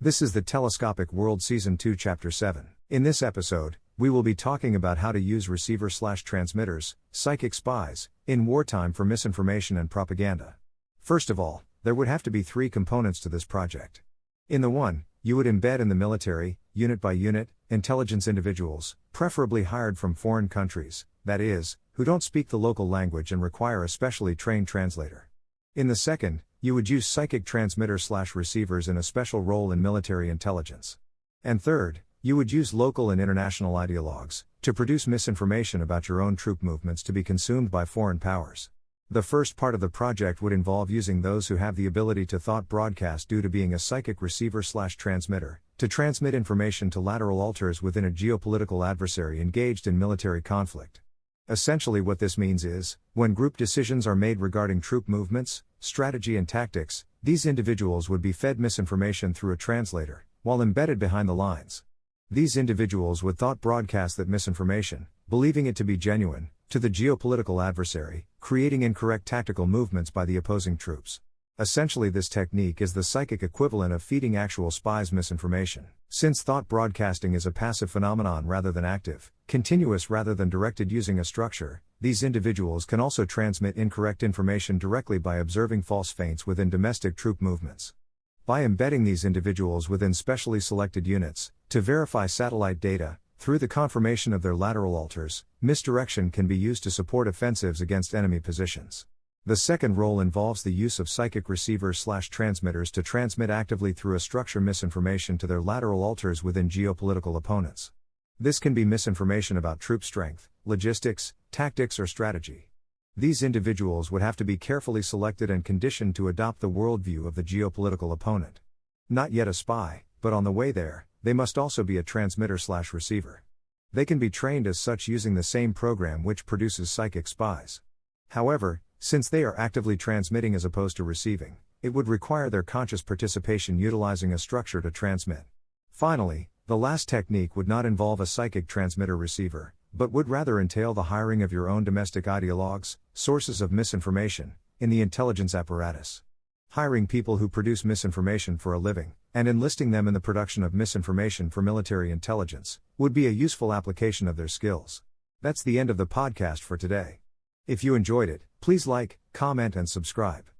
This is the Telescopic World Season 2 Chapter 7. In this episode, we will be talking about how to use receiver/transmitters, psychic spies, in wartime for misinformation and propaganda. First of all, there would have to be three components to this project. In the one, you would embed in the military, unit by unit, intelligence individuals, preferably hired from foreign countries, that is, who don't speak the local language and require a specially trained translator. In the second, you would use psychic transmitters/receivers in a special role in military intelligence. And third, you would use local and international ideologues to produce misinformation about your own troop movements to be consumed by foreign powers. The first part of the project would involve using those who have the ability to thought broadcast due to being a psychic receiver/transmitter, to transmit information to lateral altars within a geopolitical adversary engaged in military conflict. Essentially what this means is, when group decisions are made regarding troop movements, strategy and tactics, these individuals would be fed misinformation through a translator, while embedded behind the lines. These individuals would thought broadcast that misinformation, believing it to be genuine, to the geopolitical adversary, creating incorrect tactical movements by the opposing troops. Essentially this technique is the psychic equivalent of feeding actual spies misinformation. Since thought broadcasting is a passive phenomenon rather than active, continuous rather than directed using a structure, these individuals can also transmit incorrect information directly by observing false feints within domestic troop movements. By embedding these individuals within specially selected units, to verify satellite data, through the confirmation of their lateral altars, misdirection can be used to support offensives against enemy positions. The second role involves the use of psychic receivers/transmitters to transmit actively through a structure misinformation to their lateral altars within geopolitical opponents. This can be misinformation about troop strength, logistics, tactics or strategy. These individuals would have to be carefully selected and conditioned to adopt the worldview of the geopolitical opponent. Not yet a spy, but on the way there, they must also be a transmitter/receiver. They can be trained as such using the same program which produces psychic spies. However, since they are actively transmitting as opposed to receiving, it would require their conscious participation utilizing a structure to transmit. Finally, the last technique would not involve a psychic transmitter-receiver, but would rather entail the hiring of your own domestic ideologues, sources of misinformation, in the intelligence apparatus. Hiring people who produce misinformation for a living, and enlisting them in the production of misinformation for military intelligence, would be a useful application of their skills. That's the end of the podcast for today. If you enjoyed it, please like, comment and subscribe.